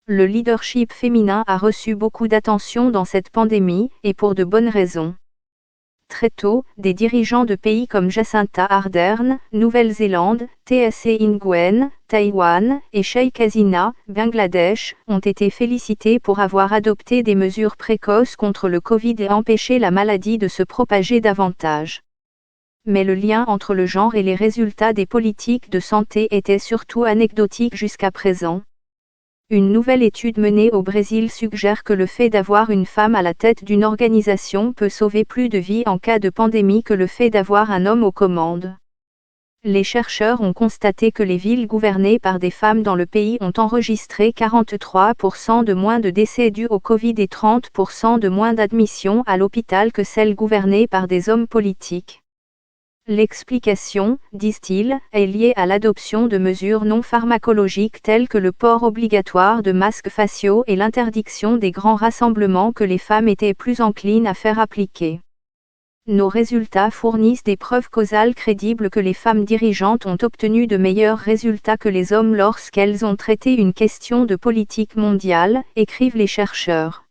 Le leadership féminin a reçu beaucoup d'attention dans cette pandémie, et pour de bonnes raisons. Très tôt, des dirigeants de pays comme Jacinda Ardern, Nouvelle-Zélande, Tse Ingwen, Taïwan, et Sheikh Hasina, Bangladesh, ont été félicités pour avoir adopté des mesures précoces contre le Covid et empêché la maladie de se propager davantage. Mais le lien entre le genre et les résultats des politiques de santé était surtout anecdotique jusqu'à présent. Une nouvelle étude menée au Brésil suggère que le fait d'avoir une femme à la tête d'une organisation peut sauver plus de vies en cas de pandémie que le fait d'avoir un homme aux commandes. Les chercheurs ont constaté que les villes gouvernées par des femmes dans le pays ont enregistré 43% de moins de décès dus au Covid et 30% de moins d'admissions à l'hôpital que celles gouvernées par des hommes politiques. L'explication, disent-ils, est liée à l'adoption de mesures non pharmacologiques telles que le port obligatoire de masques faciaux et l'interdiction des grands rassemblements que les femmes étaient plus enclines à faire appliquer. Nos résultats fournissent des preuves causales crédibles que les femmes dirigeantes ont obtenu de meilleurs résultats que les hommes lorsqu'elles ont traité une question de politique mondiale, écrivent les chercheurs.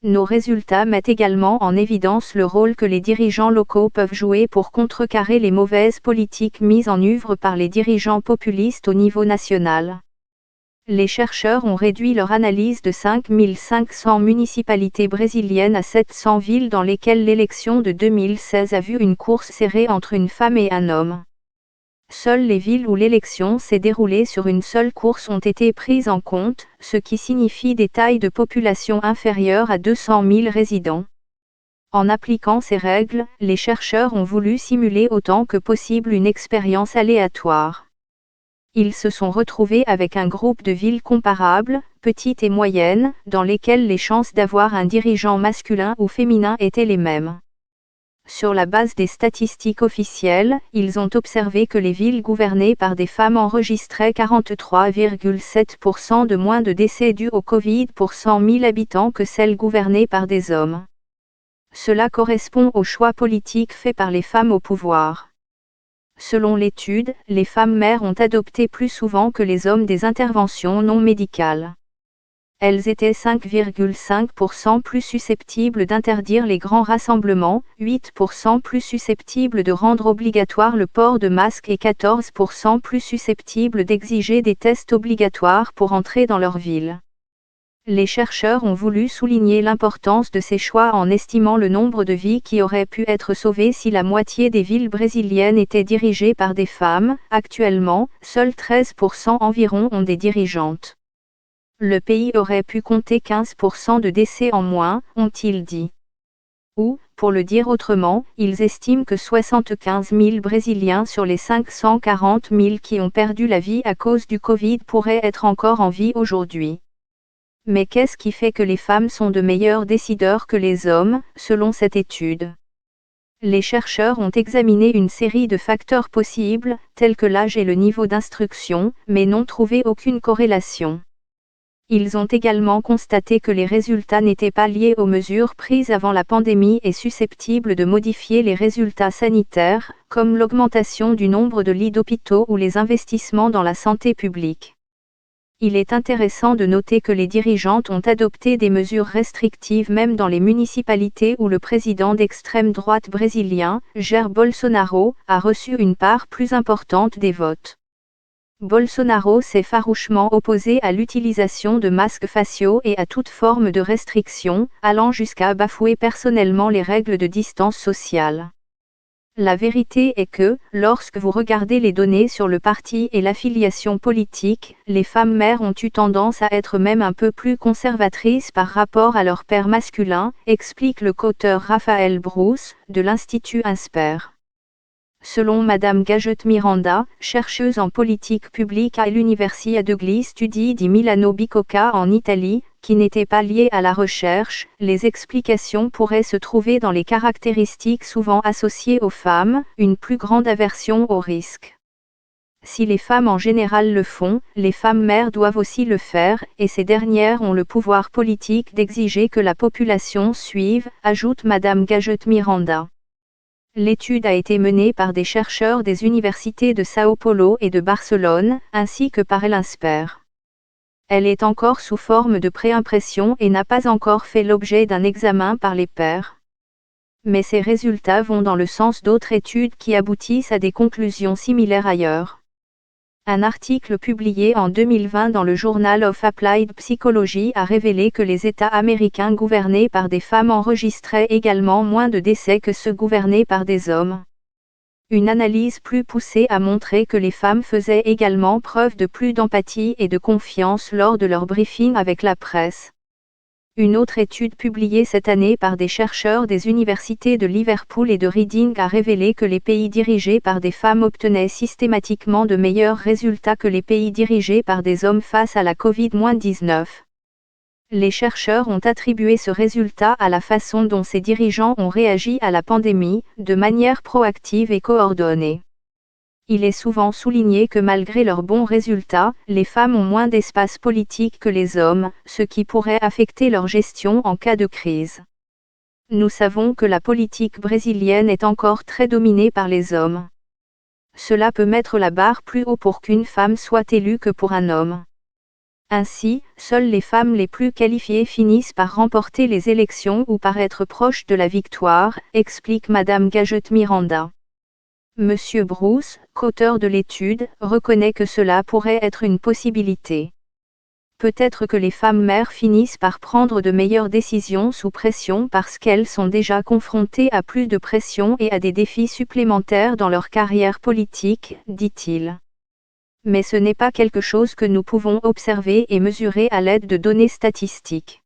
Nos résultats mettent également en évidence le rôle que les dirigeants locaux peuvent jouer pour contrecarrer les mauvaises politiques mises en œuvre par les dirigeants populistes au niveau national. Les chercheurs ont réduit leur analyse de 5 500 municipalités brésiliennes à 700 villes dans lesquelles l'élection de 2016 a vu une course serrée entre une femme et un homme. Seules les villes où l'élection s'est déroulée sur une seule course ont été prises en compte, ce qui signifie des tailles de population inférieures à 200 000 résidents. En appliquant ces règles, les chercheurs ont voulu simuler autant que possible une expérience aléatoire. Ils se sont retrouvés avec un groupe de villes comparables, petites et moyennes, dans lesquelles les chances d'avoir un dirigeant masculin ou féminin étaient les mêmes. Sur la base des statistiques officielles, ils ont observé que les villes gouvernées par des femmes enregistraient 43,7% de moins de décès dus au Covid pour 100 000 habitants que celles gouvernées par des hommes. Cela correspond aux choix politiques faits par les femmes au pouvoir. Selon l'étude, les femmes mères ont adopté plus souvent que les hommes des interventions non médicales. Elles étaient 5,5% plus susceptibles d'interdire les grands rassemblements, 8% plus susceptibles de rendre obligatoire le port de masques et 14% plus susceptibles d'exiger des tests obligatoires pour entrer dans leur ville. Les chercheurs ont voulu souligner l'importance de ces choix en estimant le nombre de vies qui auraient pu être sauvées si la moitié des villes brésiliennes étaient dirigées par des femmes. Actuellement, seuls 13% environ ont des dirigeantes. Le pays aurait pu compter 15% de décès en moins, ont-ils dit. Ou, pour le dire autrement, ils estiment que 75 000 Brésiliens sur les 540 000 qui ont perdu la vie à cause du Covid pourraient être encore en vie aujourd'hui. Mais qu'est-ce qui fait que les femmes sont de meilleurs décideurs que les hommes, selon cette étude ? Les chercheurs ont examiné une série de facteurs possibles, tels que l'âge et le niveau d'instruction, mais n'ont trouvé aucune corrélation. Ils ont également constaté que les résultats n'étaient pas liés aux mesures prises avant la pandémie et susceptibles de modifier les résultats sanitaires, comme l'augmentation du nombre de lits d'hôpitaux ou les investissements dans la santé publique. Il est intéressant de noter que les dirigeantes ont adopté des mesures restrictives même dans les municipalités où le président d'extrême droite brésilien, Jair Bolsonaro, a reçu une part plus importante des votes. Bolsonaro s'est farouchement opposé à l'utilisation de masques faciaux et à toute forme de restriction, allant jusqu'à bafouer personnellement les règles de distance sociale. La vérité est que, lorsque vous regardez les données sur le parti et l'affiliation politique, les femmes mères ont eu tendance à être même un peu plus conservatrices par rapport à leur père masculin, explique le coauteur Raphaël Bruce, de l'Institut INSPER. Selon Madame Gaget Miranda, chercheuse en politique publique à l'Università degli Studi di Milano Bicocca en Italie, qui n'était pas liée à la recherche, les explications pourraient se trouver dans les caractéristiques souvent associées aux femmes, une plus grande aversion au risque. Si les femmes en général le font, les femmes mères doivent aussi le faire, et ces dernières ont le pouvoir politique d'exiger que la population suive, ajoute Madame Gaget Miranda. L'étude a été menée par des chercheurs des universités de São Paulo et de Barcelone, ainsi que par l'INSPER. Elle est encore sous forme de préimpression et n'a pas encore fait l'objet d'un examen par les pairs. Mais ces résultats vont dans le sens d'autres études qui aboutissent à des conclusions similaires ailleurs. Un article publié en 2020 dans le Journal of Applied Psychology a révélé que les États américains gouvernés par des femmes enregistraient également moins de décès que ceux gouvernés par des hommes. Une analyse plus poussée a montré que les femmes faisaient également preuve de plus d'empathie et de confiance lors de leur briefing avec la presse. Une autre étude publiée cette année par des chercheurs des universités de Liverpool et de Reading a révélé que les pays dirigés par des femmes obtenaient systématiquement de meilleurs résultats que les pays dirigés par des hommes face à la Covid-19. Les chercheurs ont attribué ce résultat à la façon dont ces dirigeants ont réagi à la pandémie, de manière proactive et coordonnée. Il est souvent souligné que malgré leurs bons résultats, les femmes ont moins d'espace politique que les hommes, ce qui pourrait affecter leur gestion en cas de crise. Nous savons que la politique brésilienne est encore très dominée par les hommes. Cela peut mettre la barre plus haut pour qu'une femme soit élue que pour un homme. Ainsi, seules les femmes les plus qualifiées finissent par remporter les élections ou par être proches de la victoire, explique Madame Gaget Miranda. Monsieur Bruce, qu'auteur de l'étude, reconnaît que cela pourrait être une possibilité. Peut-être que les femmes mères finissent par prendre de meilleures décisions sous pression parce qu'elles sont déjà confrontées à plus de pression et à des défis supplémentaires dans leur carrière politique, dit-il. Mais ce n'est pas quelque chose que nous pouvons observer et mesurer à l'aide de données statistiques.